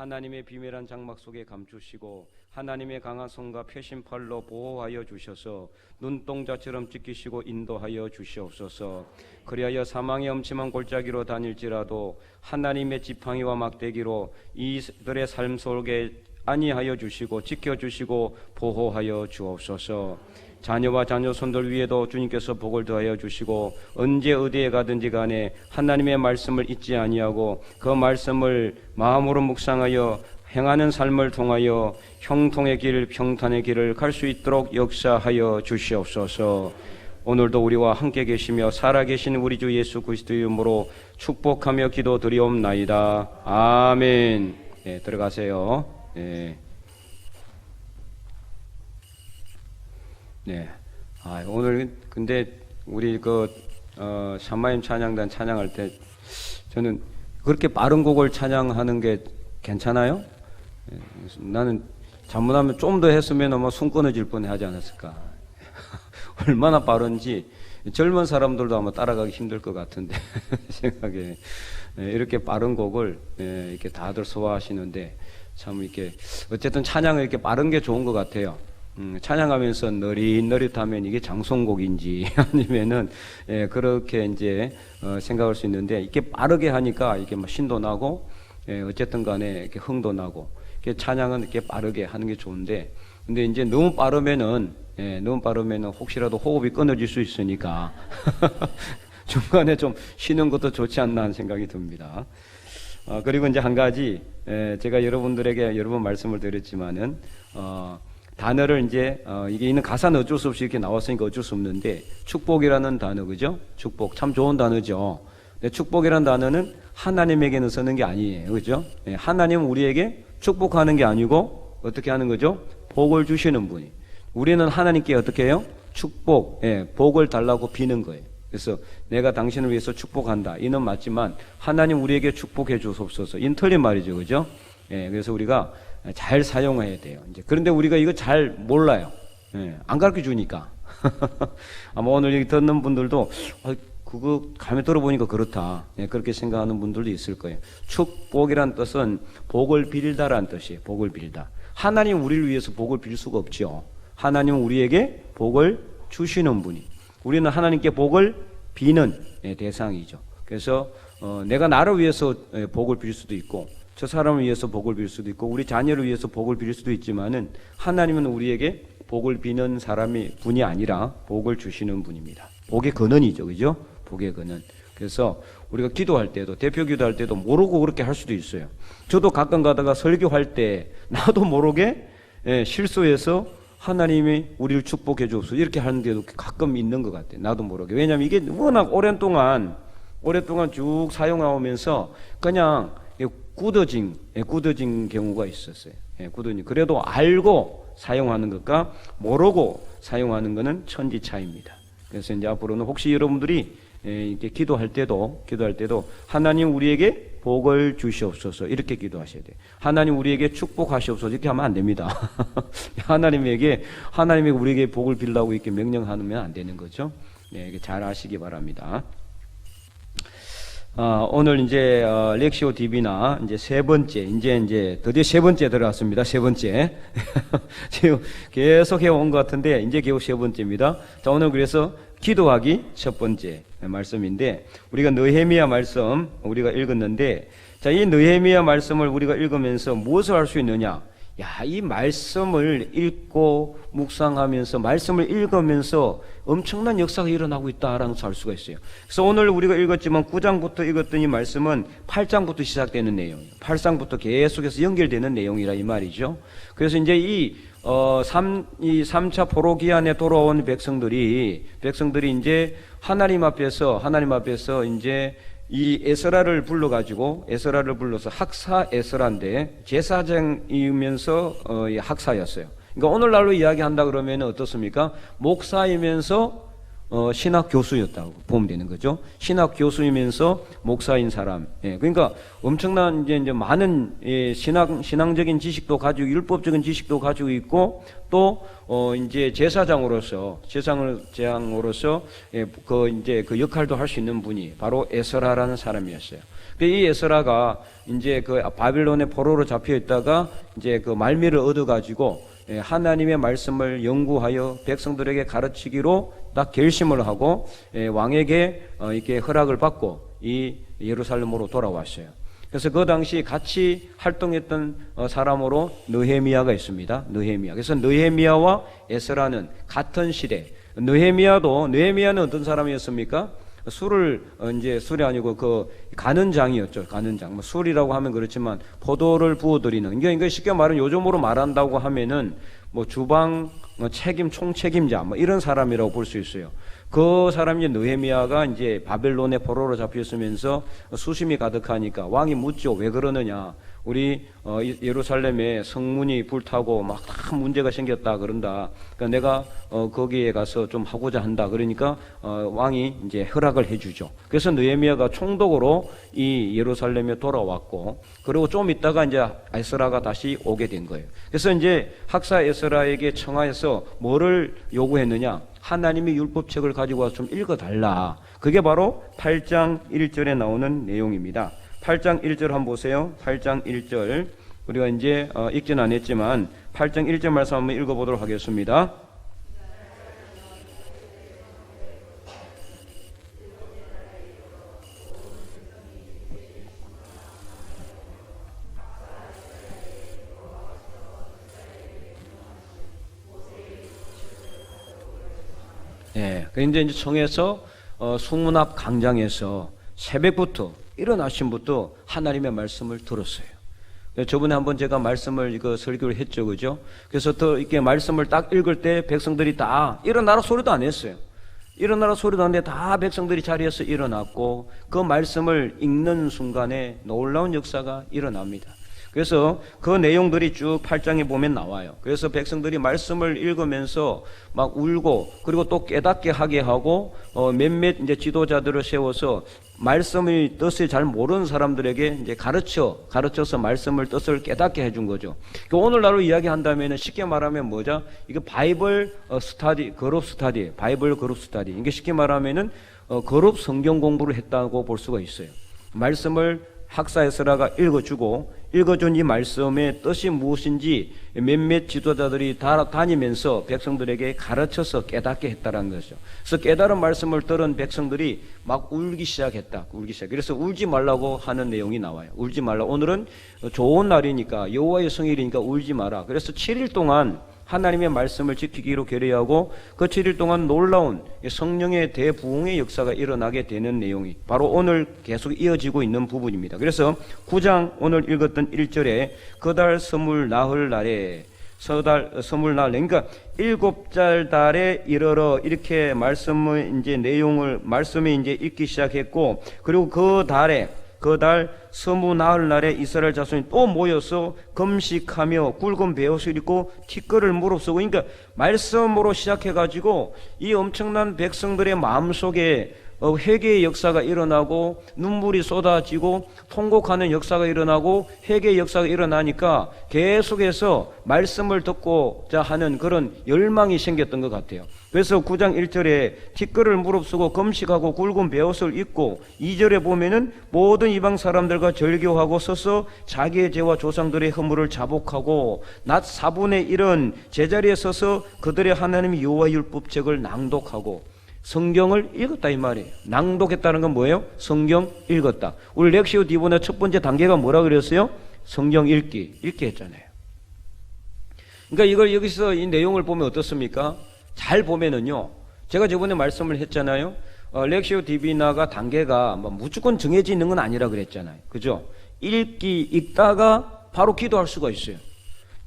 하나님의 비밀한 장막 속에 감추시고 하나님의 강한 손과 표심팔로 보호하여 주셔서 눈동자처럼 지키시고 인도하여 주시옵소서. 그리하여 사망의 엄침한 골짜기로 다닐지라도 하나님의 지팡이와 막대기로 이들의 삶 속에 안위하여 주시고 지켜주시고 보호하여 주옵소서. 자녀와 자녀손들 위에도 주님께서 복을 더하여 주시고 언제 어디에 가든지 간에 하나님의 말씀을 잊지 아니하고 그 말씀을 마음으로 묵상하여 행하는 삶을 통하여 형통의 길, 평탄의 길을 갈 수 있도록 역사하여 주시옵소서. 오늘도 우리와 함께 계시며 살아계신 우리 주 예수 그리스도의 이름으로 축복하며 기도드리옵나이다. 아멘. 네, 들어가세요. 네. 네. 오늘 근데 우리 샤마임 찬양단 찬양할 때 저는 그렇게 빠른 곡을 찬양하는 게 괜찮아요? 나는 잘못하면 좀 더 했으면 아마 숨 끊어질 뻔 하지 않았을까. 얼마나 빠른지 젊은 사람들도 아마 따라가기 힘들 것 같은데 생각에 이렇게 빠른 곡을 이렇게 다들 소화하시는데 참 이렇게 어쨌든 찬양을 이렇게 빠른 게 좋은 것 같아요. 찬양하면서 너릿너릿하면 이게 장송곡인지 아니면은 그렇게 이제 생각할 수 있는데 이렇게 빠르게 하니까 이게 막 신도 나고 어쨌든 간에 이렇게 흥도 나고 이렇게 찬양은 이렇게 빠르게 하는 게 좋은데 근데 이제 너무 빠르면은 혹시라도 호흡이 끊어질 수 있으니까 중간에 좀 쉬는 것도 좋지 않나 하는 생각이 듭니다. 그리고 이제 한 가지 제가 여러분들에게 여러 번 말씀을 드렸지만은 단어를 이제 이게 있는 가사는 어쩔 수 없이 이렇게 나왔으니까 어쩔 수 없는데 축복이라는 단어 그죠? 축복 참 좋은 단어죠. 근데 축복이라는 단어는 하나님에게는 쓰는 게 아니에요, 그죠? 하나님은 우리에게 축복하는 게 아니고 어떻게 하는 거죠? 복을 주시는 분이. 우리는 하나님께 어떻게 해요? 축복, 복을 달라고 비는 거예요. 그래서 내가 당신을 위해서 축복한다. 이는 맞지만 하나님 우리에게 축복해 주옵소서. 이는 틀린 말이죠, 그죠? 그래서 우리가 잘 사용해야 돼요. 이제 그런데 우리가 이거 잘 몰라요. 안 가르쳐 주니까. 아마 오늘 여기 듣는 분들도 그거 가면 들어보니까 그렇다. 그렇게 생각하는 분들도 있을 거예요. 축복이란 뜻은 복을 빌다라는 뜻이에요. 복을 빌다. 하나님 우리를 위해서 복을 빌 수가 없죠. 하나님은 우리에게 복을 주시는 분이. 우리는 하나님께 복을 비는 대상이죠. 그래서 내가 나를 위해서 복을 빌 수도 있고 저 사람을 위해서 복을 빌 수도 있고 우리 자녀를 위해서 복을 빌 수도 있지만은 하나님은 우리에게 복을 비는 분이 아니라 복을 주시는 분입니다. 복의 근원이죠, 그죠? 복의 근원. 그래서 우리가 기도할 때도 대표 기도할 때도 모르고 그렇게 할 수도 있어요. 저도 가끔 가다가 설교할 때 나도 모르게 실수해서 하나님이 우리를 축복해 주옵소서 이렇게 하는데도 가끔 있는 것 같아요. 나도 모르게. 왜냐하면 이게 워낙 오랫동안 쭉 사용하면서 그냥 굳어진 경우가 있었어요. 그래도 알고 사용하는 것과 모르고 사용하는 것은 천지 차이입니다. 그래서 이제 앞으로는 혹시 여러분들이 이렇게 기도할 때도 하나님 우리에게 복을 주시옵소서 이렇게 기도하셔야 돼요. 하나님 우리에게 축복하시옵소서 이렇게 하면 안 됩니다. 하나님에게 우리에게 복을 빌라고 이렇게 명령하면 안 되는 거죠. 이게 잘 아시기 바랍니다. 오늘 이제 렉시오 TV나 이제 세 번째 이제 드디어 세 번째 들어갔습니다. 세 번째 지금 계속 해온 것 같은데 이제 겨우 세 번째입니다. 자, 오늘 그래서 기도하기 첫 번째 말씀인데 우리가 느헤미야 말씀 우리가 읽었는데 자, 이 느헤미야 말씀을 우리가 읽으면서 무엇을 할 수 있느냐? 이 말씀을 읽고 묵상하면서 말씀을 읽으면서 엄청난 역사가 일어나고 있다라는 것을 알 수가 있어요. 그래서 오늘 우리가 읽었지만 9장부터 읽었던 이 말씀은 8장부터 시작되는 내용이에요. 8장부터 계속해서 연결되는 내용이라 이 말이죠. 그래서 이제 이 3차 포로 기한에 돌아온 백성들이 이제 하나님 앞에서 이제 이 에스라를 불러서 학사 에스라인데 제사장이면서 학사였어요. 그러니까 오늘날로 이야기한다 그러면 어떻습니까? 목사이면서 신학 교수였다고 보면 되는 거죠. 신학 교수이면서 목사인 사람. 그러니까 엄청난 이제 많은 신앙적인 지식도 가지고 율법적인 지식도 가지고 있고 또 이제 제사장으로서 그 역할도 할 수 있는 분이 바로 에스라라는 사람이었어요. 이 에스라가 이제 그 바빌론의 포로로 잡혀 있다가 이제 그 말미를 얻어가지고 하나님의 말씀을 연구하여 백성들에게 가르치기로 딱 결심을 하고 왕에게 이렇게 허락을 받고 이 예루살렘으로 돌아왔어요. 그래서 그 당시 같이 활동했던 사람으로 느헤미야가 있습니다. 느헤미야. 그래서 느헤미야와 에스라는 같은 시대. 느헤미야는 어떤 사람이었습니까? 술이 아니고 가는 장이었죠. 가는 장. 술이라고 하면 그렇지만 포도를 부어드리는. 이게 쉽게 말하면 요즘으로 말한다고 하면은 주방 총책임자 이런 사람이라고 볼 수 있어요. 그 사람이 느헤미야가 이제 바벨론의 포로로 잡혔으면서 수심이 가득하니까 왕이 묻죠. 왜 그러느냐? 우리 예루살렘에 성문이 불타고 막 다 문제가 생겼다 그런다. 그러니까 내가 거기에 가서 좀 하고자 한다. 그러니까 왕이 이제 허락을 해주죠. 그래서 느헤미야가 총독으로 이 예루살렘에 돌아왔고, 그리고 좀 있다가 이제 에스라가 다시 오게 된 거예요. 그래서 이제 학사 에스라에게 청하여서 뭐를 요구했느냐? 하나님의 율법책을 가지고 와서 좀 읽어달라. 그게 바로 8장 1절에 나오는 내용입니다. 8장 1절 한번 보세요. 8장 1절. 우리가 이제 읽지는 안 했지만 8장 1절 말씀 한번 읽어보도록 하겠습니다. 네, 그런데 이제 청해서 성문 앞 광장에서 새벽부터 일어나신부터 하나님의 말씀을 들었어요. 저번에 한번 제가 말씀을 설교를 했죠, 그죠? 그래서 더 이렇게 말씀을 딱 읽을 때 백성들이 다 일어나라 소리도 안 했어요. 일어나라 소리도 안 했는데 다 백성들이 자리에서 일어났고 그 말씀을 읽는 순간에 놀라운 역사가 일어납니다. 그래서 그 내용들이 쭉 8장에 보면 나와요. 그래서 백성들이 말씀을 읽으면서 막 울고, 그리고 또 깨닫게 하게 하고 몇몇 이제 지도자들을 세워서 말씀의 뜻을 잘 모르는 사람들에게 이제 가르쳐서 말씀을 뜻을 깨닫게 해준 거죠. 오늘날로 이야기한다면 쉽게 말하면 뭐죠? 이거 바이블 스타디, 그룹 스타디, 바이블 그룹 스타디. 이게 쉽게 말하면은 그룹 성경 공부를 했다고 볼 수가 있어요. 말씀을 학사 에스라가 읽어준 이 말씀의 뜻이 무엇인지 몇몇 지도자들이 다니면서 백성들에게 가르쳐서 깨닫게 했다는 거죠. 그래서 깨달은 말씀을 들은 백성들이 막 울기 시작했다. 그래서 울지 말라고 하는 내용이 나와요. 울지 말라. 오늘은 좋은 날이니까, 여호와의 성일이니까 울지 마라. 그래서 7일 동안 하나님의 말씀을 지키기로 결의하고 그 7일 동안 놀라운 성령의 대부흥의 역사가 일어나게 되는 내용이 바로 오늘 계속 이어지고 있는 부분입니다. 그래서 9장 오늘 읽었던 1절에 그달 서물 나흘 날에 서물 날, 그러니까 7달 달에 이르러 이렇게 말씀을 이제 말씀이 이제 읽기 시작했고, 그리고 그 달 서무 나흘 날에 이스라엘 자손이 또 모여서 금식하며 굵은 베옷을 입고 티끌을 무릅쓰고, 그러니까 말씀으로 시작해가지고 이 엄청난 백성들의 마음속에 회개의 역사가 일어나고 눈물이 쏟아지고 통곡하는 역사가 일어나고 회개의 역사가 일어나니까 계속해서 말씀을 듣고자 하는 그런 열망이 생겼던 것 같아요. 그래서 9장 1절에 티끌을 무릅쓰고 금식하고 굵은 베옷을 입고, 2절에 보면은 모든 이방 사람들과 절교하고 서서 자기의 죄와 조상들의 허물을 자복하고 낮 4분의 1은 제자리에 서서 그들의 하나님 여호와의 율법책을 낭독하고 성경을 읽었다 이 말이에요. 낭독했다는 건 뭐예요? 성경 읽었다. 우리 렉시오 디보나 첫 번째 단계가 뭐라 그랬어요? 성경 읽기 했잖아요. 그러니까 이걸 여기서 이 내용을 보면 어떻습니까? 잘 보면은요, 제가 저번에 말씀을 했잖아요. 렉시오 디비나가 단계가 무조건 정해져 있는 건 아니라 그랬잖아요. 그죠? 읽다가 바로 기도할 수가 있어요.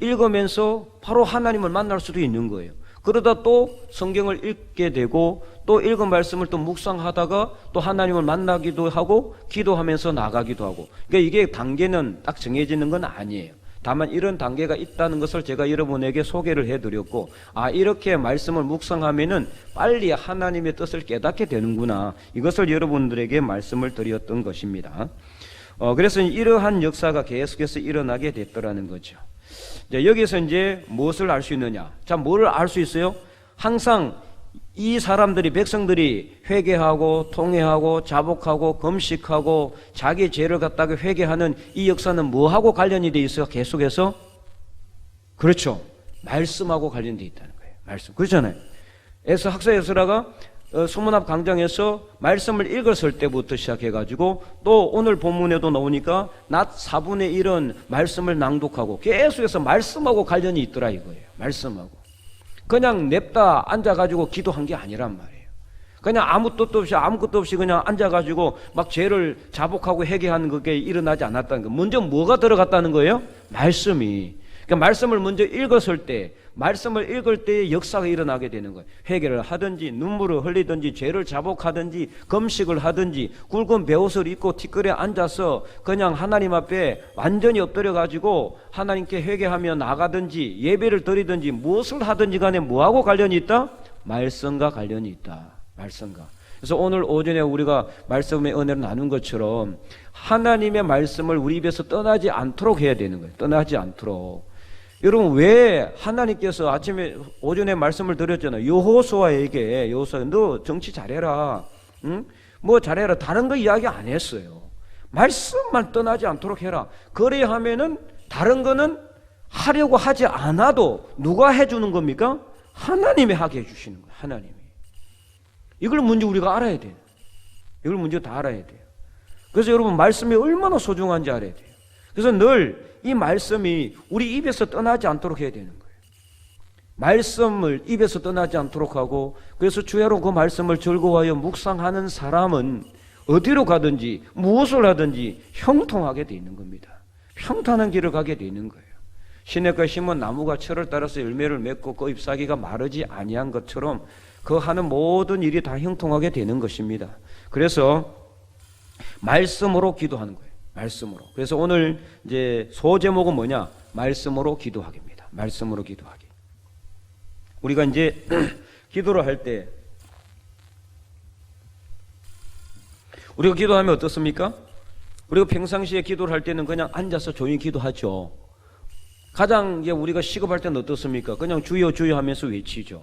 읽으면서 바로 하나님을 만날 수도 있는 거예요. 그러다 또 성경을 읽게 되고 또 읽은 말씀을 또 묵상하다가 또 하나님을 만나기도 하고 기도하면서 나가기도 하고, 그러니까 이게 단계는 딱 정해지는 건 아니에요. 다만 이런 단계가 있다는 것을 제가 여러분에게 소개를 해드렸고, 이렇게 말씀을 묵상하면은 빨리 하나님의 뜻을 깨닫게 되는구나, 이것을 여러분들에게 말씀을 드렸던 것입니다. 그래서 이러한 역사가 계속해서 일어나게 됐더라는 거죠. 여기서 이제 무엇을 알 수 있느냐? 자, 뭐를 알 수 있어요? 항상 이 사람들이, 백성들이 회개하고 통회하고 자복하고 금식하고 자기 죄를 갖다가 회개하는 이 역사는 뭐하고 관련이 돼 있어요? 계속해서? 그렇죠. 말씀하고 관련돼 있다는 거예요. 말씀. 그렇잖아요. 학사 에스라가 수문앞 광장에서 말씀을 읽었을 때부터 시작해가지고 또 오늘 본문에도 나오니까 낮 4분의 1은 말씀을 낭독하고 계속해서 말씀하고 관련이 있더라 이거예요. 말씀하고. 그냥 냅다 앉아가지고 기도한 게 아니란 말이에요. 그냥 아무 뜻도 없이 아무것도 없이 그냥 앉아가지고 막 죄를 자복하고 회개하는 그게 일어나지 않았다는 거예요. 먼저 뭐가 들어갔다는 거예요? 말씀이. 그러니까 말씀을 먼저 읽었을 때, 말씀을 읽을 때의 역사가 일어나게 되는 거예요. 회개를 하든지 눈물을 흘리든지 죄를 자복하든지 금식을 하든지 굵은 베옷을 입고 티끌에 앉아서 그냥 하나님 앞에 완전히 엎드려 가지고 하나님께 회개하며 나가든지 예배를 드리든지 무엇을 하든지 간에 뭐하고 관련이 있다? 말씀과 관련이 있다. 말씀과. 그래서 오늘 오전에 우리가 말씀의 은혜를 나눈 것처럼 하나님의 말씀을 우리 입에서 떠나지 않도록 해야 되는 거예요. 떠나지 않도록. 여러분, 왜 하나님께서 오전에 말씀을 드렸잖아요. 여호수아에게 너 정치 잘해라. 응? 뭐 잘해라. 다른 거 이야기 안 했어요. 말씀만 떠나지 않도록 해라. 그래야 하면은 다른 거는 하려고 하지 않아도 누가 해주는 겁니까? 하나님이 하게 해주시는 거예요. 하나님이. 이걸 먼저 우리가 알아야 돼요. 이걸 먼저 다 알아야 돼요. 그래서 여러분, 말씀이 얼마나 소중한지 알아야 돼요. 그래서 늘 이 말씀이 우리 입에서 떠나지 않도록 해야 되는 거예요. 말씀을 입에서 떠나지 않도록 하고, 그래서 주야로 그 말씀을 즐거워하여 묵상하는 사람은 어디로 가든지 무엇을 하든지 형통하게 돼 있는 겁니다. 평탄한 길을 가게 돼 있는 거예요. 시냇가에 심은 나무가 철을 따라서 열매를 맺고 그 잎사귀가 마르지 아니한 것처럼 그 하는 모든 일이 다 형통하게 되는 것입니다. 그래서 말씀으로 기도하는 거예요. 말씀으로. 그래서 오늘 이제 소제목은 뭐냐? 말씀으로 기도하기입니다. 말씀으로 기도하기. 우리가 이제 기도를 할 때 우리가 기도하면 어떻습니까? 우리가 평상시에 기도를 할 때는 그냥 앉아서 조용히 기도하죠. 가장 이제 우리가 시급할 때는 어떻습니까? 그냥 주여 주여 하면서 외치죠.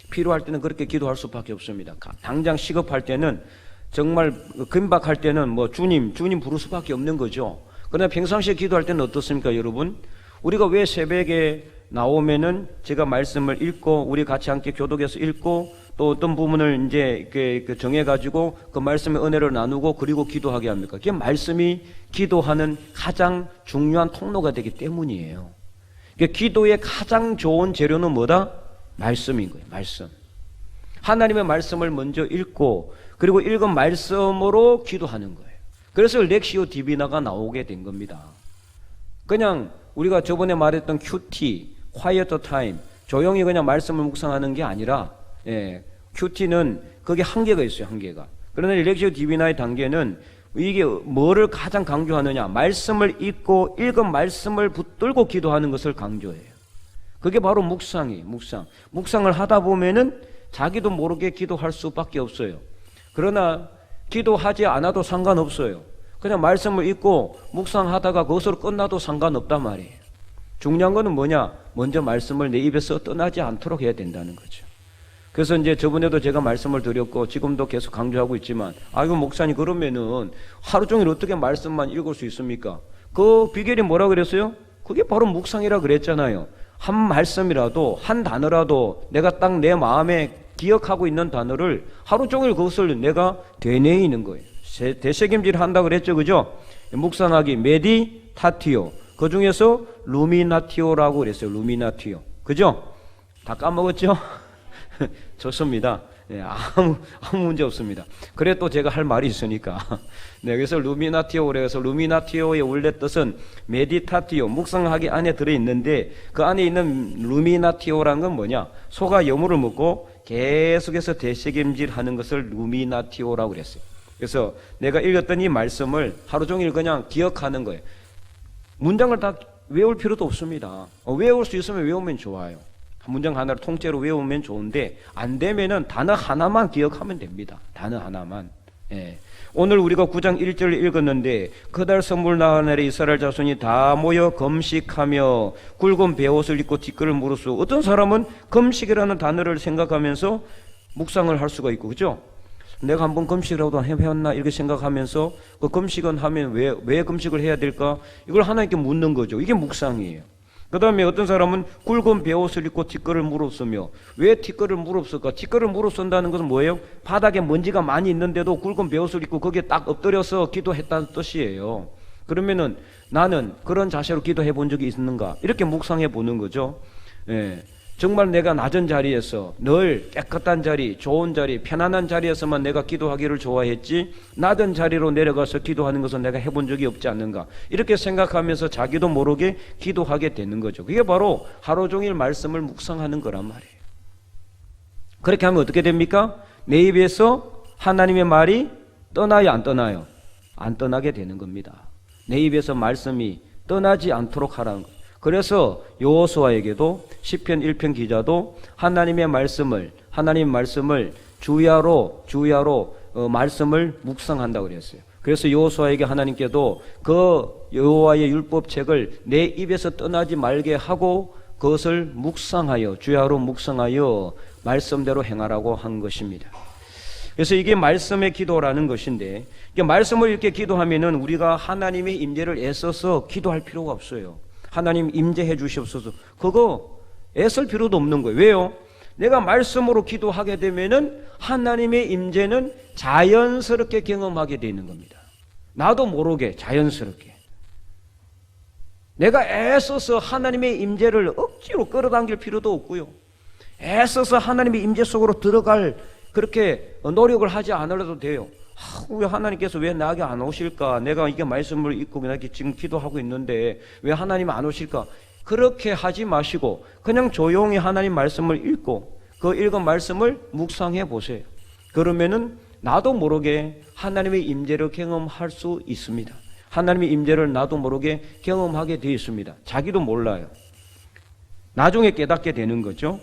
필요할 때는 그렇게 기도할 수밖에 없습니다. 당장 시급할 때는, 정말 긴박할 때는 뭐 주님 부를 수밖에 없는 거죠. 그러나 평상시에 기도할 때는 어떻습니까, 여러분? 우리가 왜 새벽에 나오면은 제가 말씀을 읽고 우리 같이 함께 교독해서 읽고 또 어떤 부분을 이제 정해가지고 그 말씀의 은혜를 나누고 그리고 기도하게 합니까? 그게 말씀이 기도하는 가장 중요한 통로가 되기 때문이에요. 그러니까 기도의 가장 좋은 재료는 뭐다? 말씀인 거예요. 말씀. 하나님의 말씀을 먼저 읽고 그리고 읽은 말씀으로 기도하는 거예요. 그래서 렉시오 디비나가 나오게 된 겁니다. 그냥 우리가 저번에 말했던 QT, Quiet Time, 조용히 그냥 말씀을 묵상하는 게 아니라, QT는 그게 한계가 있어요. 한계가. 그러나 렉시오 디비나의 단계는 이게 뭐를 가장 강조하느냐? 말씀을 읽고 읽은 말씀을 붙들고 기도하는 것을 강조해요. 그게 바로 묵상이에요. 묵상을 하다 보면은 자기도 모르게 기도할 수밖에 없어요. 그러나 기도하지 않아도 상관없어요. 그냥 말씀을 읽고 묵상하다가 그것으로 끝나도 상관없단 말이에요. 중요한 거는 뭐냐? 먼저 말씀을 내 입에서 떠나지 않도록 해야 된다는 거죠. 그래서 이제 저번에도 제가 말씀을 드렸고 지금도 계속 강조하고 있지만, 이거 목사님 그러면은 하루 종일 어떻게 말씀만 읽을 수 있습니까? 그 비결이 뭐라 그랬어요? 그게 바로 묵상이라 그랬잖아요. 한 말씀이라도, 한 단어라도 내가 딱 내 마음에 기억하고 있는 단어를 하루 종일 그것을 내가 되뇌이는 거예요. 되새김질 한다 그랬죠, 그죠? 묵상하기, 메디타티오. 그 중에서 루미나티오라고 그랬어요. 루미나티오. 그죠? 다 까먹었죠? 좋습니다. 네, 아무 문제 없습니다. 그래 또 제가 할 말이 있으니까. 네, 그래서 루미나티오 그래서 루미나티오의 원래 뜻은 메디타티오, 묵상하기 안에 들어있는데 그 안에 있는 루미나티오란 건 뭐냐? 소가 여물을 먹고 계속해서 되새김질하는 것을 루미나티오라고 그랬어요. 그래서 내가 읽었던 이 말씀을 하루 종일 그냥 기억하는 거예요. 문장을 다 외울 필요도 없습니다. 외울 수 있으면 외우면 좋아요. 문장 하나를 통째로 외우면 좋은데 안 되면은 단어 하나만 기억하면 됩니다. 단어 하나만. 오늘 우리가 9장 1절을 읽었는데 그달 선물 나간 날에 이스라엘 자손이 다 모여 금식하며 굵은 베옷을 입고 티끌을 무르쓰고, 어떤 사람은 금식이라는 단어를 생각하면서 묵상을 할 수가 있고, 그죠? 내가 한번 금식이라도 해왔나 이렇게 생각하면서 그 금식은 하면 왜 금식을 해야 될까? 이걸 하나님께 묻는 거죠. 이게 묵상이에요. 그 다음에 어떤 사람은 굵은 베옷을 입고 티끌을 물어쓰며, 왜 티끌을 물어쓸까? 티끌을 물어쓴다는 것은 뭐예요? 바닥에 먼지가 많이 있는데도 굵은 베옷을 입고 거기에 딱 엎드려서 기도했다는 뜻이에요. 그러면은 나는 그런 자세로 기도해 본 적이 있는가? 이렇게 묵상해 보는 거죠. 예. 정말 내가 낮은 자리에서 늘 깨끗한 자리, 좋은 자리, 편안한 자리에서만 내가 기도하기를 좋아했지 낮은 자리로 내려가서 기도하는 것은 내가 해본 적이 없지 않는가, 이렇게 생각하면서 자기도 모르게 기도하게 되는 거죠. 그게 바로 하루 종일 말씀을 묵상하는 거란 말이에요. 그렇게 하면 어떻게 됩니까? 내 입에서 하나님의 말이 떠나요, 안 떠나요? 안 떠나게 되는 겁니다. 내 입에서 말씀이 떠나지 않도록 하라는 거예요. 그래서 여호수아에게도 시편 1편 기자도 하나님의 말씀을 주야로 말씀을 묵상한다고 그랬어요. 그래서 여호수아에게 하나님께도 그 여호와의 율법책을 내 입에서 떠나지 말게 하고 그것을 묵상하여, 주야로 묵상하여 말씀대로 행하라고 한 것입니다. 그래서 이게 말씀의 기도라는 것인데, 말씀을 이렇게 기도하면은 우리가 하나님의 임재를 애써서 기도할 필요가 없어요. 하나님 임재해 주시옵소서, 그거 애쓸 필요도 없는 거예요. 왜요? 내가 말씀으로 기도하게 되면은 하나님의 임재는 자연스럽게 경험하게 되는 겁니다. 나도 모르게 자연스럽게. 내가 애써서 하나님의 임재를 억지로 끌어당길 필요도 없고요. 애써서 하나님의 임재 속으로 들어갈 그렇게 노력을 하지 않으려도 돼요. 왜 하나님께서 왜 나에게 안 오실까? 내가 이게 말씀을 읽고 지금 기도하고 있는데 왜 하나님 안 오실까? 그렇게 하지 마시고 그냥 조용히 하나님 말씀을 읽고 그 읽은 말씀을 묵상해 보세요. 그러면은 나도 모르게 하나님의 임재를 경험할 수 있습니다. 하나님의 임재를 나도 모르게 경험하게 되어 있습니다. 자기도 몰라요. 나중에 깨닫게 되는 거죠.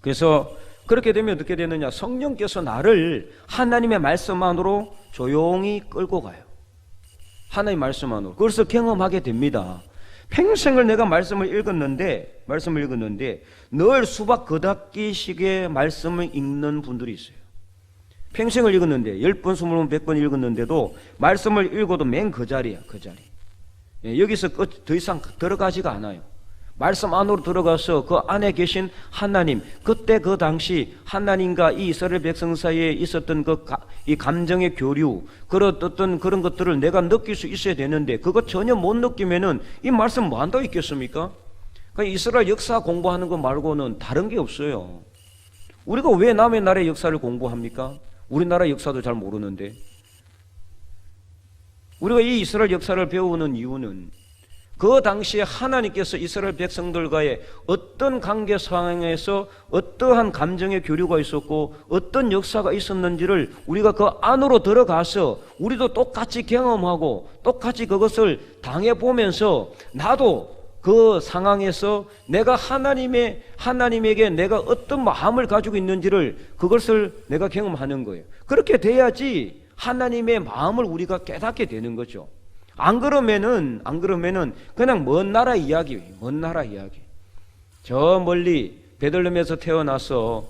그래서 그렇게 되면 어떻게 되느냐? 성령께서 나를 하나님의 말씀 안으로 조용히 끌고 가요. 하나님의 말씀 안으로. 그래서 경험하게 됩니다. 평생을 내가 말씀을 읽었는데 늘 수박 겉핥기식의 말씀을 읽는 분들이 있어요. 평생을 읽었는데 10번, 20번, 100번 읽었는데도 말씀을 읽어도 맨 그 자리야, 그 자리. 여기서 더 이상 들어가지가 않아요. 말씀 안으로 들어가서 그 안에 계신 하나님, 그때 그 당시 하나님과 이 이스라엘 백성 사이에 있었던 이 감정의 교류, 그런 것들을 내가 느낄 수 있어야 되는데 그거 전혀 못 느끼면은 이 말씀 뭐 한다고 있겠습니까? 그러니까 이스라엘 역사 공부하는 거 말고는 다른 게 없어요. 우리가 왜 남의 나라의 역사를 공부합니까? 우리나라 역사도 잘 모르는데. 우리가 이 이스라엘 역사를 배우는 이유는 그 당시에 하나님께서 이스라엘 백성들과의 어떤 관계 상황에서 어떠한 감정의 교류가 있었고 어떤 역사가 있었는지를 우리가 그 안으로 들어가서 우리도 똑같이 경험하고 똑같이 그것을 당해보면서 나도 그 상황에서 내가 하나님에게 내가 어떤 마음을 가지고 있는지를 그것을 내가 경험하는 거예요. 그렇게 돼야지 하나님의 마음을 우리가 깨닫게 되는 거죠. 안 그러면은 그냥 먼 나라 이야기. 저 멀리 베들레헴에서 태어나서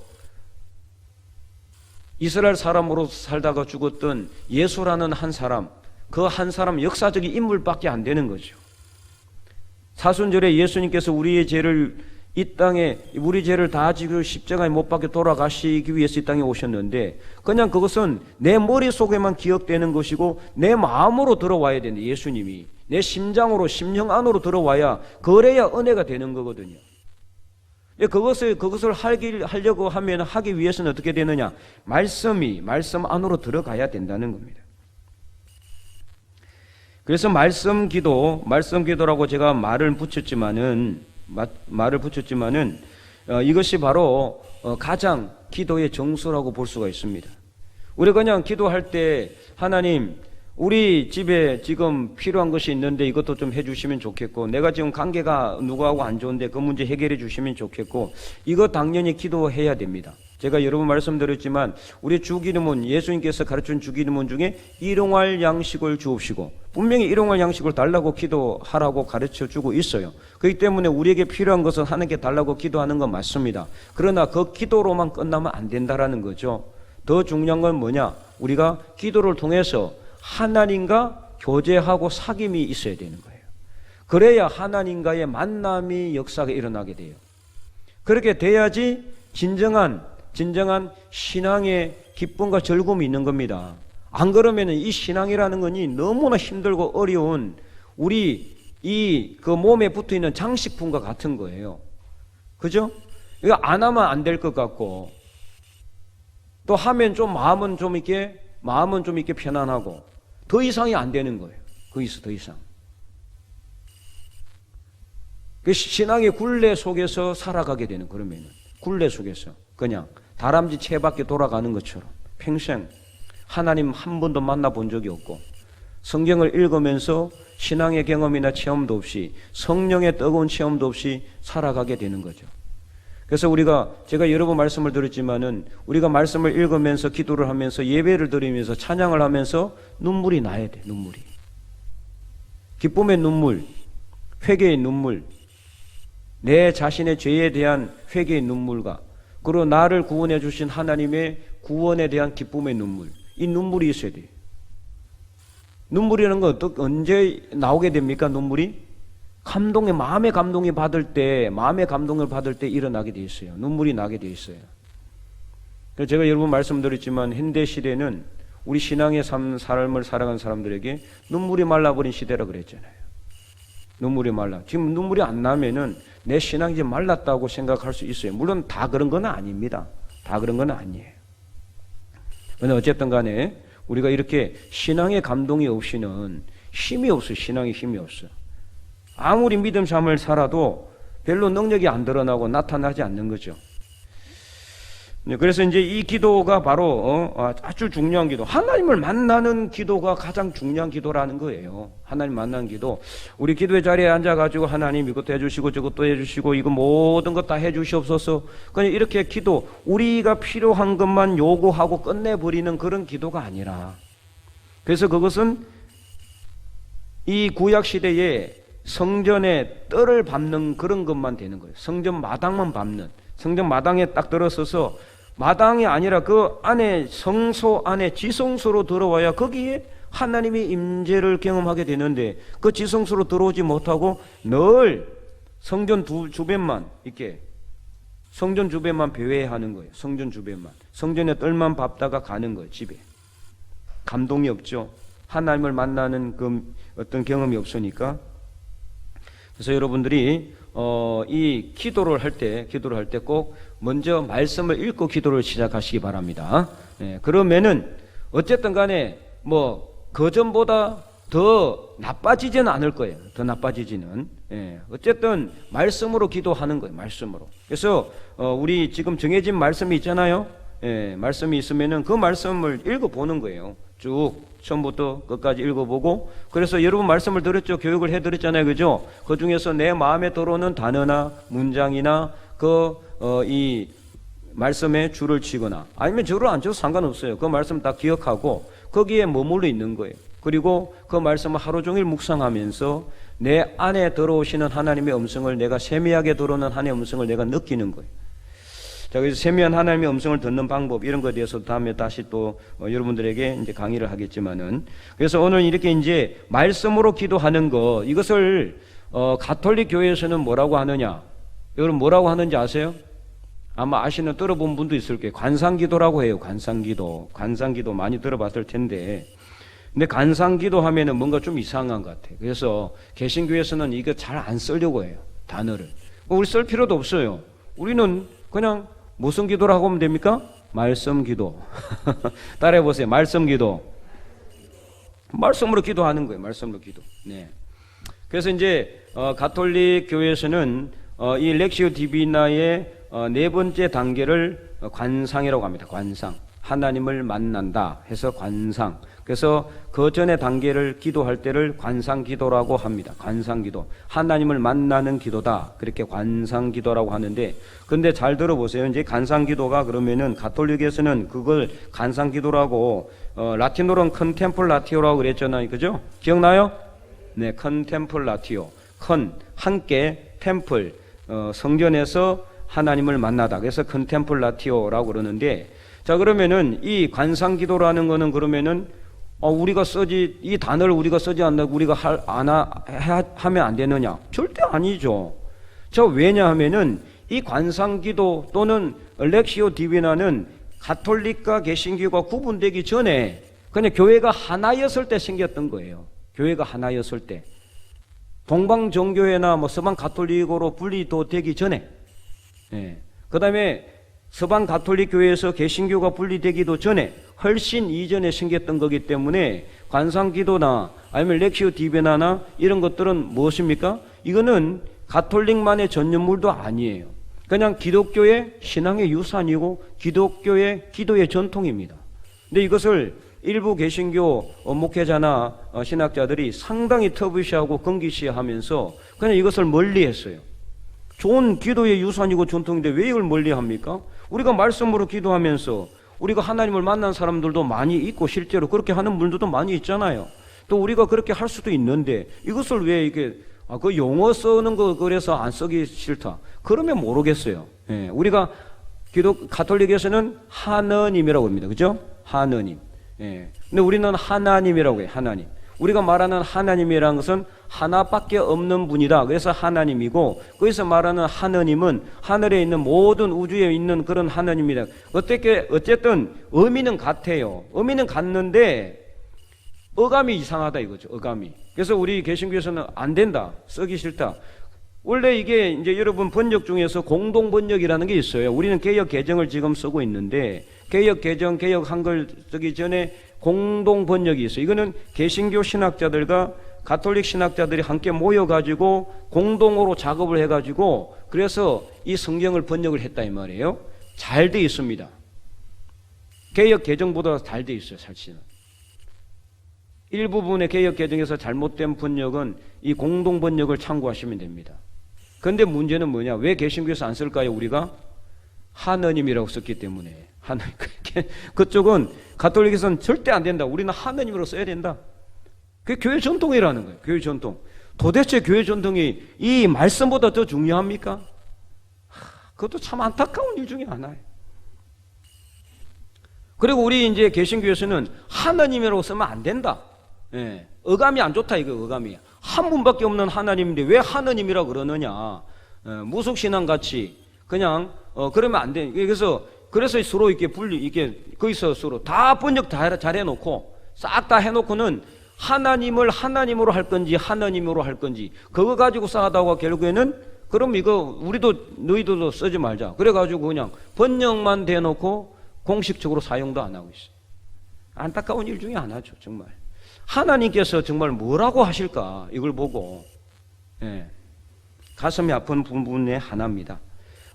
이스라엘 사람으로 살다가 죽었던 예수라는 한 사람, 그 한 사람 역사적인 인물밖에 안 되는 거죠. 사순절에 예수님께서 우리 죄를 다 지고 십자가에 못 박혀 돌아가시기 위해서 이 땅에 오셨는데 그냥 그것은 내 머릿속에만 기억되는 것이고 내 마음으로 들어와야 되는데 예수님이 내 심장으로 심령 안으로 들어와야 그래야 은혜가 되는 거거든요. 그것을 하려고 하면 하기 위해서는 어떻게 되느냐? 말씀 안으로 들어가야 된다는 겁니다. 그래서 말씀 기도라고 제가 말을 붙였지만은 이것이 바로 가장 기도의 정수라고 볼 수가 있습니다. 우리 그냥 기도할 때 하나님, 우리 집에 지금 필요한 것이 있는데 이것도 좀 해주시면 좋겠고, 내가 지금 관계가 누구하고 안 좋은데 그 문제 해결해 주시면 좋겠고, 이거 당연히 기도해야 됩니다. 제가 여러 번 말씀드렸지만 우리 주기도문, 예수님께서 가르친 주기도문 중에 일용할 양식을 주옵시고 분명히 일용할 양식을 달라고 기도하라고 가르쳐 주고 있어요. 그렇기 때문에 우리에게 필요한 것은 하나님께 달라고 기도하는 건 맞습니다. 그러나 그 기도로만 끝나면 안 된다라는 거죠. 더 중요한 건 뭐냐? 우리가 기도를 통해서 하나님과 교제하고 사귐이 있어야 되는 거예요. 그래야 하나님과의 만남이 역사가 일어나게 돼요. 그렇게 돼야지 진정한 신앙의 기쁨과 즐거움이 있는 겁니다. 안 그러면 이 신앙이라는 것이 너무나 힘들고 어려운 우리 그 몸에 붙어 있는 장식품과 같은 거예요. 그죠? 이거 안 하면 안 될 것 같고 또 하면 좀 마음은 좀 이렇게 편안하고 더 이상이 안 되는 거예요. 거기서 더 이상. 그 신앙의 굴레 속에서 살아가게 되는, 그러면은 굴레 속에서 그냥 다람쥐 채밖에 돌아가는 것처럼 평생 하나님 한 번도 만나본 적이 없고 성경을 읽으면서 신앙의 경험이나 체험도 없이 성령의 뜨거운 체험도 없이 살아가게 되는 거죠. 그래서 제가 여러 번 말씀을 드렸지만은 우리가 말씀을 읽으면서 기도를 하면서 예배를 드리면서 찬양을 하면서 눈물이 나야 돼. 눈물이. 기쁨의 눈물, 회개의 눈물, 내 자신의 죄에 대한 회개의 눈물과 그리고 나를 구원해 주신 하나님의 구원에 대한 기쁨의 눈물, 이 눈물이 있어야 돼요. 눈물이라는 건 언제 나오게 됩니까? 눈물이? 마음의 감동을 받을 때 일어나게 돼 있어요. 눈물이 나게 돼 있어요. 그래서 제가 여러 번 말씀드렸지만 현대 시대는 우리 신앙의 삶을 살아가는 사람들에게 눈물이 말라버린 시대라 그랬잖아요. 눈물이 말라. 지금 눈물이 안 나면은 내 신앙이 이제 말랐다고 생각할 수 있어요. 물론 다 그런 건 아닙니다. 다 그런 건 아니에요. 그런데 어쨌든 간에 우리가 이렇게 신앙의 감동이 없이는 힘이 없어요. 신앙의 힘이 없어요. 아무리 믿음 삶을 살아도 별로 능력이 안 드러나고 나타나지 않는 거죠. 그래서 이제 이 기도가 바로 아주 중요한 기도, 하나님을 만나는 기도가 가장 중요한 기도라는 거예요. 하나님 만나는 기도. 우리 기도의 자리에 앉아가지고 하나님 이것도 해주시고 저것도 해주시고 이거 모든 것 다 해주시옵소서. 그냥 이렇게 기도, 우리가 필요한 것만 요구하고 끝내버리는 그런 기도가 아니라, 그래서 그것은 이 구약 시대에 성전에 뜰을 밟는 그런 것만 되는 거예요. 성전 마당만 밟는, 성전 마당에 딱 들어서서 마당이 아니라 그 안에 성소 안에 지성소로 들어와야 거기에 하나님의 임재를 경험하게 되는데 그 지성소로 들어오지 못하고 늘 성전 주변만 이렇게 성전 주변만 배회하는 거예요. 성전 주변만, 성전에 뜰만 밟다가 가는 거예요. 집에 감동이 없죠. 하나님을 만나는 그 어떤 경험이 없으니까. 그래서 여러분들이 이 기도를 할 때 꼭 먼저 말씀을 읽고 기도를 시작하시기 바랍니다. 그러면은 어쨌든 간에 그전보다 더 나빠지지는 않을 거예요. 더 나빠지지는. 어쨌든 말씀으로 기도하는 거예요. 말씀으로. 그래서 우리 지금 정해진 말씀이 있잖아요. 말씀이 있으면은 그 말씀을 읽어보는 거예요. 쭉 처음부터 끝까지 읽어보고, 그래서 여러분 말씀을 들었죠. 교육을 해드렸잖아요. 그죠? 그 중에서 내 마음에 들어오는 단어나 문장이나 이 말씀에 줄을 치거나 아니면 줄을 안 쳐도 상관없어요. 그 말씀 다 기억하고 거기에 머물러 있는 거예요. 그리고 그 말씀을 하루 종일 묵상하면서 내 안에 들어오시는 하나님의 음성을, 내가 세미하게 들어오는 하나님의 음성을 내가 느끼는 거예요. 자, 그래서 세미한 하나님의 음성을 듣는 방법, 이런 것에 대해서 다음에 다시 또 여러분들에게 이제 강의를 하겠지만은, 그래서 오늘 이렇게 이제 말씀으로 기도하는 거, 이것을 가톨릭 교회에서는 뭐라고 하느냐? 여러분 뭐라고 하는지 아세요? 아마 들어본 분도 있을 거예요. 관상기도라고 해요. 관상기도 많이 들어봤을 텐데, 근데 관상기도 하면은 뭔가 좀 이상한 것 같아요. 그래서 개신교에서는 이거 잘 안 쓰려고 해요. 단어를. 우리 쓸 필요도 없어요. 우리는 그냥 무슨 기도라고 하면 됩니까? 말씀 기도. 따라해 보세요. 말씀 기도. 말씀으로 기도하는 거예요. 말씀으로 기도. 네. 그래서 이제 가톨릭 교회에서는 이 렉시오 디비나의 네 번째 단계를 관상이라고 합니다. 관상. 하나님을 만난다 해서 관상. 그래서 그 전의 단계를 기도할 때를 관상기도라고 합니다. 관상기도. 하나님을 만나는 기도다. 그렇게 관상기도라고 하는데, 근데 잘 들어보세요. 이제 관상기도가 그러면은 가톨릭에서는 그걸 관상기도라고, 라틴어로는 컨템플라티오라고 그랬잖아요. 그죠? 기억나요? 네, 컨템플라티오. 함께, 템플, 성전에서 하나님을 만나다. 그래서 컨템플라티오라고 그러는데, 자, 그러면은 이 관상기도라는 거는 그러면은 우리가 쓰지, 이 단어를 우리가 쓰지 않는다고 우리가 하면 안 되느냐? 절대 아니죠. 왜냐하면은 이 관상기도 또는 렉시오 디비나는 가톨릭과 개신교가 구분되기 전에 그냥 교회가 하나였을 때 생겼던 거예요. 교회가 하나였을 때. 동방정교회나 서방 가톨릭으로 분리도 되기 전에. 예. 그 다음에 서방 가톨릭 교회에서 개신교가 분리되기도 전에 훨씬 이전에 생겼던 거기 때문에 관상기도나 아니면 렉시오 디비나나 이런 것들은 무엇입니까? 이거는 가톨릭만의 전유물도 아니에요. 그냥 기독교의 신앙의 유산이고 기독교의 기도의 전통입니다. 근데 이것을 일부 개신교 목회자나 신학자들이 상당히 터부시하고 건기시하면서 그냥 이것을 멀리했어요. 좋은 기도의 유산이고 전통인데 왜 이걸 멀리합니까? 우리가 말씀으로 기도하면서 우리가 하나님을 만난 사람들도 많이 있고 실제로 그렇게 하는 분들도 많이 있잖아요. 또 우리가 그렇게 할 수도 있는데 이것을 왜 이게 그 용어 쓰는 거 그래서 안 쓰기 싫다. 그러면 모르겠어요. 예, 우리가 가톨릭에서는 하느님이라고 합니다. 그죠? 하느님. 예. 근데 우리는 하나님이라고 해요. 하나님. 우리가 말하는 하나님이라는 것은 하나밖에 없는 분이다. 그래서 하나님이고, 거기서 말하는 하느님은 하늘에 있는 모든 우주에 있는 그런 하나님이다. 어쨌든 의미는 같아요. 의미는 같는데 어감이 이상하다 이거죠. 어감이. 그래서 우리 개신교에서는 안 된다. 쓰기 싫다. 원래 이게 이제 여러분 번역 중에서 공동 번역이라는 게 있어요. 우리는 개역 개정을 지금 쓰고 있는데 개역 개정, 개역 한글 쓰기 전에 공동 번역이 있어요. 이거는 개신교 신학자들과 가톨릭 신학자들이 함께 모여가지고 공동으로 작업을 해가지고 그래서 이 성경을 번역을 했다 이 말이에요. 잘 돼 있습니다. 개역 개정보다 잘 돼 있어요. 사실은. 일부분의 개역 개정에서 잘못된 번역은 이 공동 번역을 참고하시면 됩니다. 그런데 문제는 뭐냐? 왜 개신교에서 안 쓸까요? 우리가 하느님이라고 썼기 때문에. 하나님. 그쪽은 가톨릭에서는 절대 안 된다. 우리는 하느님으로 써야 된다. 그게 교회 전통이라는 거예요. 교회 전통. 도대체 교회 전통이 이 말씀보다 더 중요합니까? 그것도 참 안타까운 일 중에 하나예요. 그리고 우리 이제 개신교에서는 하느님이라고 쓰면 안 된다. 예. 어감이 안 좋다 이거 어감이. 한 분밖에 없는 하나님인데 왜 하느님이라고 그러느냐. 무속신앙 같이 그냥 그러면 안 돼. 그래서 서로 이렇게 거기서 서로 다 번역 다 잘 해놓고 싹 다 해놓고는 하나님을 하나님으로 할 건지 하느님으로 할 건지 그거 가지고 싸우다가 결국에는 그럼 이거 너희들도 쓰지 말자. 그래가지고 그냥 번역만 대놓고 공식적으로 사용도 안 하고 있어요. 안타까운 일 중에 하나죠 정말. 하나님께서 정말 뭐라고 하실까 이걸 보고 가슴이 아픈 부분의 하나입니다.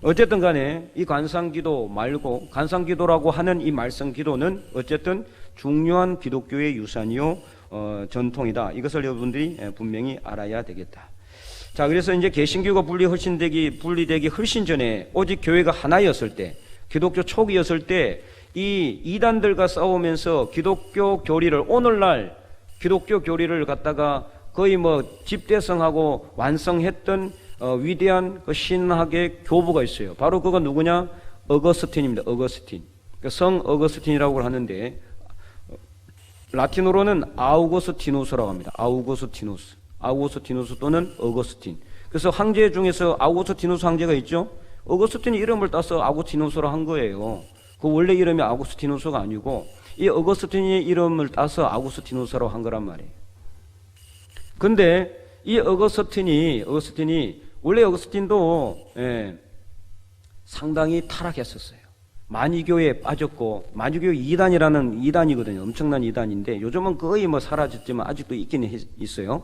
어쨌든 간에 이 관상기도 말고 관상기도라고 하는 이 말씀기도는 어쨌든 중요한 기독교의 유산이요 전통이다. 이것을 여러분들이 분명히 알아야 되겠다. 자, 그래서 이제 개신교가 분리되기 훨씬 전에 오직 교회가 하나였을 때 기독교 초기였을 때 이 이단들과 싸우면서 기독교 교리를 오늘날 기독교 교리를 갖다가 거의 집대성하고 완성했던 위대한 그 신학의 교부가 있어요. 바로 그가 누구냐? 어거스틴입니다. 어거스틴. 성 어거스틴이라고 하는데 라틴어로는 아우구스티누스라고 합니다. 아우구스티누스 또는 어거스틴. 그래서 황제 중에서 아우구스티누스 황제가 있죠. 어거스틴 이름을 따서 아우구스티누스로 한 거예요. 그 원래 이름이 아우구스티누스가 아니고 이 어거스틴의 이름을 따서 아우구스티누스라고 한 거란 말이에요. 근데 이 어거스틴이 원래 어거스틴도 상당히 타락했었어요. 만이교에 빠졌고 만이교 2단이라는 2단이거든요. 엄청난 2단인데 요즘은 거의 사라졌지만 아직도 있기는 있어요.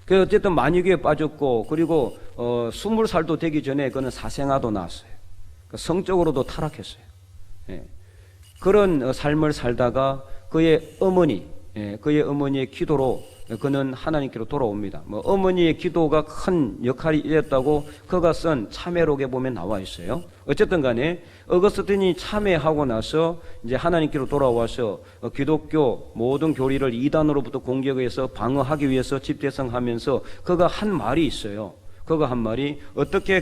그 어쨌든 만이교에 빠졌고 그리고 20살도 되기 전에 그는 사생아도 낳았어요. 성적으로도 타락했어요. 그런 삶을 살다가 그의 어머니의 기도로 그는 하나님께로 돌아옵니다. 뭐 어머니의 기도가 큰 역할이 있었다고 그가 쓴 참회록에 보면 나와 있어요. 어쨌든 간에 어거스틴이 참회하고 나서 이제 하나님께로 돌아와서 기독교 모든 교리를 이단으로부터 공격해서 방어하기 위해서 집대성하면서 그가 한 말이 있어요. 그가 한 말이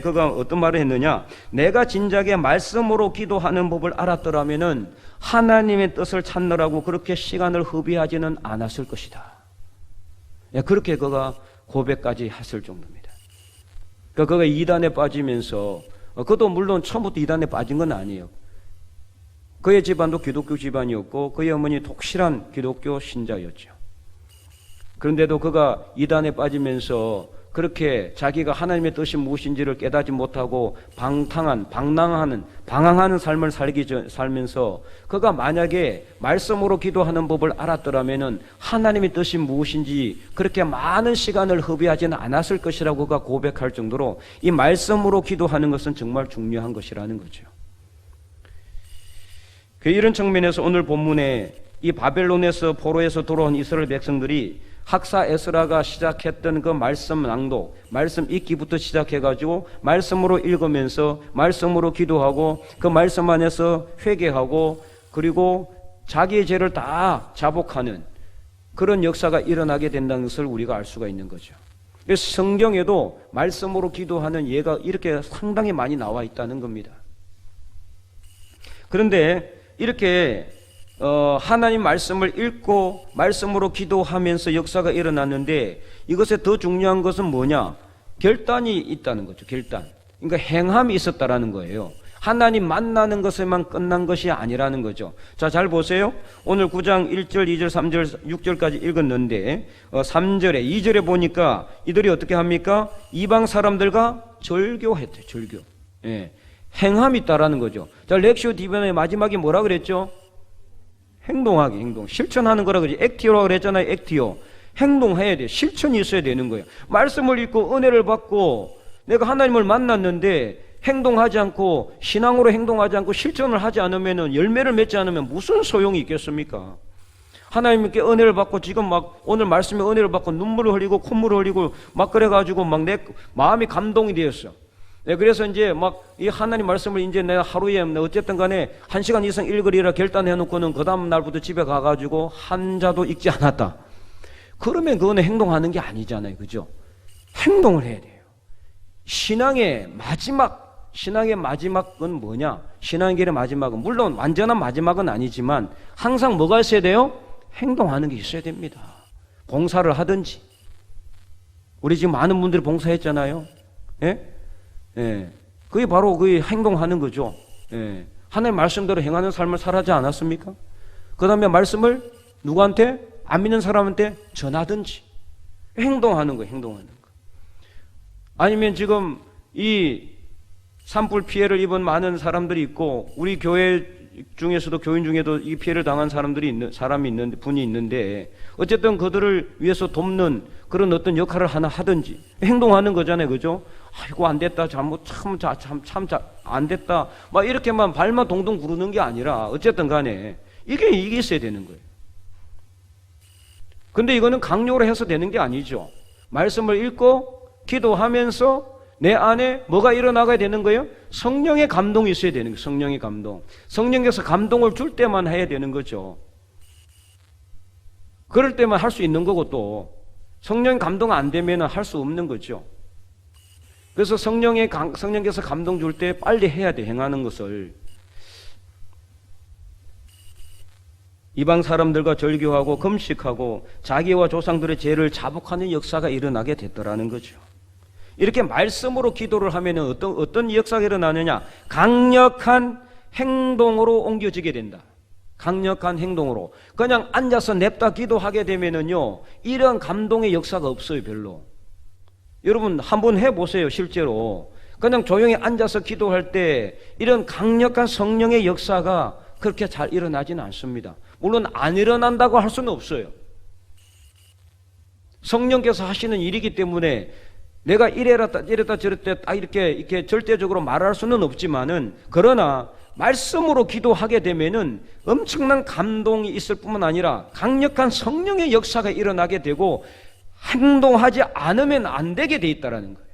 그가 어떤 말을 했느냐? 내가 진작에 말씀으로 기도하는 법을 알았더라면은 하나님의 뜻을 찾느라고 그렇게 시간을 허비하지는 않았을 것이다. 그렇게 그가 고백까지 했을 정도입니다. 그가 이단에 빠지면서 그도 물론 처음부터 이단에 빠진 건 아니에요. 그의 집안도 기독교 집안이었고 그의 어머니 독실한 기독교 신자였죠. 그런데도 그가 이단에 빠지면서 그렇게 자기가 하나님의 뜻이 무엇인지를 깨닫지 못하고 방황하는 삶을 살면서 그가 만약에 말씀으로 기도하는 법을 알았더라면 하나님의 뜻이 무엇인지 그렇게 많은 시간을 허비하지는 않았을 것이라고 그가 고백할 정도로 이 말씀으로 기도하는 것은 정말 중요한 것이라는 거죠. 이런 측면에서 오늘 본문에 이 바벨론에서 포로에서 돌아온 이스라엘 백성들이 학사 에스라가 시작했던 그 말씀 낭독, 말씀 읽기부터 시작해가지고 말씀으로 읽으면서 말씀으로 기도하고 그 말씀 안에서 회개하고 그리고 자기의 죄를 다 자복하는 그런 역사가 일어나게 된다는 것을 우리가 알 수가 있는 거죠. 그래서 성경에도 말씀으로 기도하는 예가 이렇게 상당히 많이 나와 있다는 겁니다. 그런데 이렇게 하나님 말씀을 읽고 말씀으로 기도하면서 역사가 일어났는데 이것에 더 중요한 것은 뭐냐? 결단이 있다는 거죠. 결단. 그러니까 행함이 있었다라는 거예요. 하나님 만나는 것에만 끝난 것이 아니라는 거죠. 자, 잘 보세요. 오늘 9장 1절, 2절, 3절, 6절까지 읽었는데 3절에 2절에 보니까 이들이 어떻게 합니까? 이방 사람들과 절교했대요. 절교. 예. 행함이 있다라는 거죠. 자, 렉시오 디벤의 마지막에 뭐라 그랬죠? 행동하기, 실천하는 거라 그러지. 액티오라고 그랬잖아요. 액티오. 행동해야 돼. 실천이 있어야 되는 거예요. 말씀을 읽고 은혜를 받고 내가 하나님을 만났는데 행동하지 않고 신앙으로 행동하지 않고 실천을 하지 않으면 열매를 맺지 않으면 무슨 소용이 있겠습니까? 하나님께 은혜를 받고 지금 막 오늘 말씀에 은혜를 받고 눈물을 흘리고 콧물을 흘리고 막 그래가지고 막 내 마음이 감동이 되었어. 네, 그래서 이제 막 이 하나님 말씀을 이제 내가 하루에 어쨌든 간에 1시간 이상 읽으리라 결단해 놓고는 그 다음 날부터 집에 가가지고 한 자도 읽지 않았다. 그러면 그거는 행동하는 게 아니잖아요. 그죠? 행동을 해야 돼요. 신앙의 마지막은 뭐냐? 신앙의 길의 마지막은 물론 완전한 마지막은 아니지만 항상 뭐가 있어야 돼요? 행동하는 게 있어야 됩니다. 봉사를 하든지. 우리 지금 많은 분들이 봉사했잖아요. 예? 예, 그게 바로 그 행동하는 거죠. 예, 하나님 말씀대로 행하는 삶을 살아지 않았습니까? 그 다음에 말씀을 누구한테? 안 믿는 사람한테 전하든지 행동하는 거예요. 행동하는 거. 아니면 지금 이 산불 피해를 입은 많은 사람들이 있고 우리 교회 중에서도 교인 중에도 이 피해를 당한 분이 있는데 어쨌든 그들을 위해서 돕는 그런 어떤 역할을 하나 하든지 행동하는 거잖아요. 그죠? 아이고 안 됐다. 참 안 됐다. 막 이렇게만 발만 동동 구르는 게 아니라 어쨌든 간에 이게 있어야 되는 거예요. 근데 이거는 강요로 해서 되는 게 아니죠. 말씀을 읽고 기도하면서 내 안에 뭐가 일어나가야 되는 거예요? 성령의 감동이 있어야 되는 거예요. 성령의 감동. 성령께서 감동을 줄 때만 해야 되는 거죠. 그럴 때만 할 수 있는 거고 또 성령 감동 안 되면 할 수 없는 거죠. 그래서 성령께서 감동 줄 때 빨리 해야 돼. 행하는 것을. 이방 사람들과 절교하고 금식하고 자기와 조상들의 죄를 자복하는 역사가 일어나게 됐더라는 거죠. 이렇게 말씀으로 기도를 하면 어떤 역사가 일어나느냐? 강력한 행동으로 옮겨지게 된다. 강력한 행동으로. 그냥 앉아서 냅다 기도하게 되면은요, 이런 감동의 역사가 없어요, 별로. 여러분, 한번 해보세요, 실제로. 그냥 조용히 앉아서 기도할 때 이런 강력한 성령의 역사가 그렇게 잘 일어나지는 않습니다. 물론 안 일어난다고 할 수는 없어요. 성령께서 하시는 일이기 때문에 내가 이랬다 저랬다 딱 이렇게 절대적으로 말할 수는 없지만은, 그러나 말씀으로 기도하게 되면은 엄청난 감동이 있을 뿐만 아니라 강력한 성령의 역사가 일어나게 되고 행동하지 않으면 안 되게 돼 있다라는 거예요.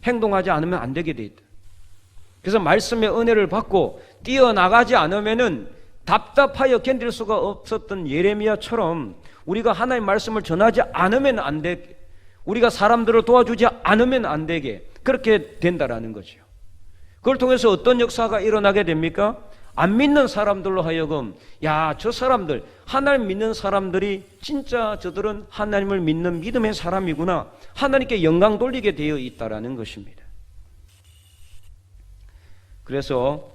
행동하지 않으면 안 되게 돼 있다. 그래서 말씀의 은혜를 받고 뛰어나가지 않으면은 답답하여 견딜 수가 없었던 예레미야처럼 우리가 하나님의 말씀을 전하지 않으면 안 되게, 우리가 사람들을 도와주지 않으면 안 되게 그렇게 된다라는 거죠. 그걸 통해서 어떤 역사가 일어나게 됩니까? 안 믿는 사람들로 하여금, 야, 저 사람들, 하나님 믿는 사람들이 진짜 저들은 하나님을 믿는 믿음의 사람이구나, 하나님께 영광 돌리게 되어 있다라는 것입니다. 그래서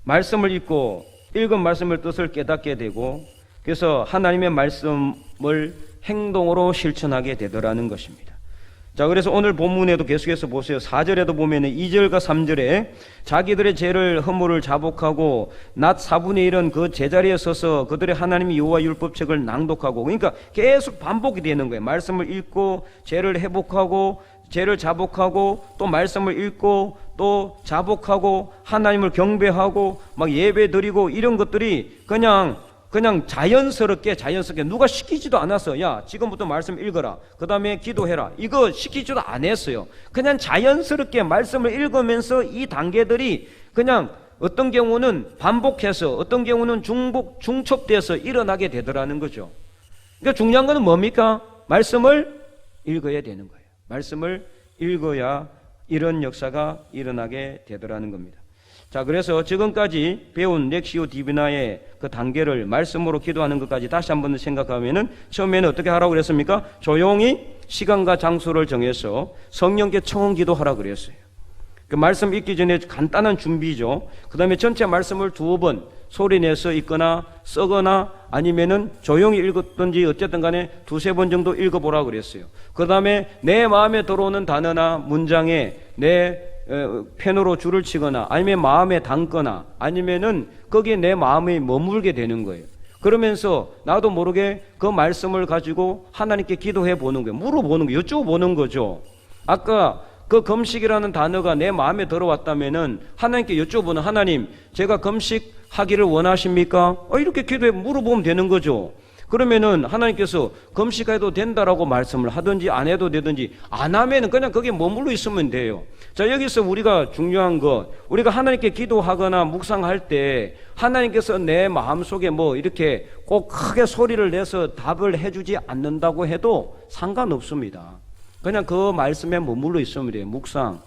말씀을 읽고 읽은 말씀의 뜻을 깨닫게 되고, 그래서 하나님의 말씀을 행동으로 실천하게 되더라는 것입니다. 자, 그래서 오늘 본문에도 계속해서 보세요. 4절에도 보면 2절과 3절에 자기들의 죄를 허물을 자복하고 낮 4분의 1은 그 제자리에 서서 그들의 하나님의 여호와 율법책을 낭독하고, 그러니까 계속 반복이 되는 거예요. 말씀을 읽고 죄를 회복하고 죄를 자복하고 또 말씀을 읽고 또 자복하고 하나님을 경배하고 막 예배 드리고, 이런 것들이 그냥 자연스럽게 누가 시키지도 않았어. 야, 지금부터 말씀 읽어라, 그 다음에 기도해라, 이거 시키지도 안 했어요. 그냥 자연스럽게 말씀을 읽으면서 이 단계들이 그냥 어떤 경우는 반복해서 어떤 경우는 중첩돼서 일어나게 되더라는 거죠. 그러니까 중요한 거는 뭡니까? 말씀을 읽어야 되는 거예요. 말씀을 읽어야 이런 역사가 일어나게 되더라는 겁니다. 자, 그래서 지금까지 배운 렉시오 디비나의 그 단계를 말씀으로 기도하는 것까지 다시 한번 생각하면은, 처음에는 어떻게 하라고 그랬습니까? 조용히 시간과 장소를 정해서 성령께 청원 기도하라고 그랬어요. 그 말씀 읽기 전에 간단한 준비죠. 그 다음에 전체 말씀을 2번 소리내서 읽거나 쓰거나 아니면은 조용히 읽었든지 어쨌든 간에 2-3번 정도 읽어보라고 그랬어요. 그 다음에 내 마음에 들어오는 단어나 문장에 내 펜으로 줄을 치거나 아니면 마음에 담거나 아니면은 거기에 내 마음이 머물게 되는 거예요. 그러면서 나도 모르게 그 말씀을 가지고 하나님께 기도해 보는 거예요. 물어보는 거예요. 여쭤보는 거죠. 아까 그 금식이라는 단어가 내 마음에 들어왔다면은 하나님께 여쭤보는, 하나님, 제가 금식하기를 원하십니까? 이렇게 물어보면 되는 거죠. 그러면은 하나님께서 금식해도 된다라고 말씀을 하든지 안 해도 되든지, 안 하면은 그냥 거기에 머물러 있으면 돼요. 자, 여기서 우리가 중요한 것, 우리가 하나님께 기도하거나 묵상할 때 하나님께서 내 마음속에 뭐 이렇게 꼭 크게 소리를 내서 답을 해주지 않는다고 해도 상관없습니다. 그냥 그 말씀에 머물러 있으면 돼요. 묵상,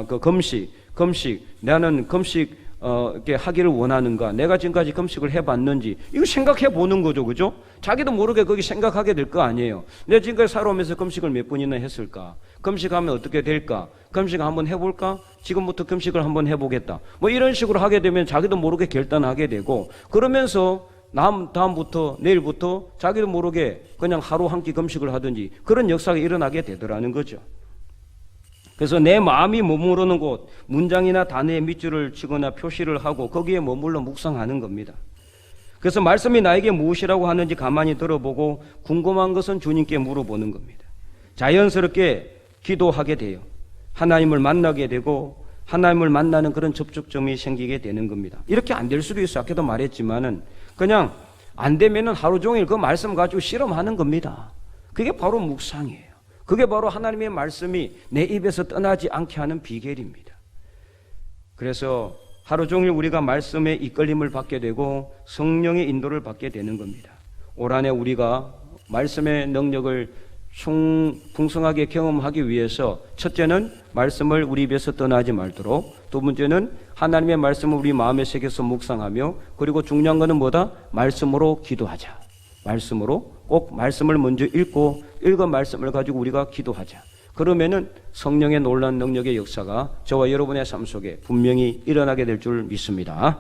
그 금식, 나는 금식 이렇게 하기를 원하는가, 내가 지금까지 금식을 해봤는지, 이거 생각해 보는 거죠. 그죠? 자기도 모르게 거기 생각하게 될 거 아니에요. 내가 지금까지 살아오면서 금식을 몇 번이나 했을까? 금식하면 어떻게 될까? 금식 한번 해볼까? 지금부터 금식을 한번 해보겠다, 뭐 이런 식으로 하게 되면 자기도 모르게 결단하게 되고, 그러면서 다음부터 내일부터 자기도 모르게 그냥 하루 한 끼 금식을 하든지 그런 역사가 일어나게 되더라는 거죠. 그래서 내 마음이 머무르는 곳, 문장이나 단어에 밑줄을 치거나 표시를 하고 거기에 머물러 묵상하는 겁니다. 그래서 말씀이 나에게 무엇이라고 하는지 가만히 들어보고 궁금한 것은 주님께 물어보는 겁니다. 자연스럽게 기도하게 돼요. 하나님을 만나게 되고 하나님을 만나는 그런 접촉점이 생기게 되는 겁니다. 이렇게 안 될 수도 있어요. 아까도 말했지만은 그냥 안 되면은 하루 종일 그 말씀 가지고 실험하는 겁니다. 그게 바로 묵상이에요. 그게 바로 하나님의 말씀이 내 입에서 떠나지 않게 하는 비결입니다. 그래서 하루 종일 우리가 말씀에 이끌림을 받게 되고 성령의 인도를 받게 되는 겁니다. 올 한 해 우리가 말씀의 능력을 풍성하게 경험하기 위해서, 첫째는 말씀을 우리 입에서 떠나지 말도록, 두 번째는 하나님의 말씀을 우리 마음에 새겨서 묵상하며, 그리고 중요한 것은 뭐다? 말씀으로 기도하자. 말씀으로 꼭 말씀을 먼저 읽고 읽은 말씀을 가지고 우리가 기도하자. 그러면은 성령의 놀라운 능력의 역사가 저와 여러분의 삶 속에 분명히 일어나게 될 줄 믿습니다.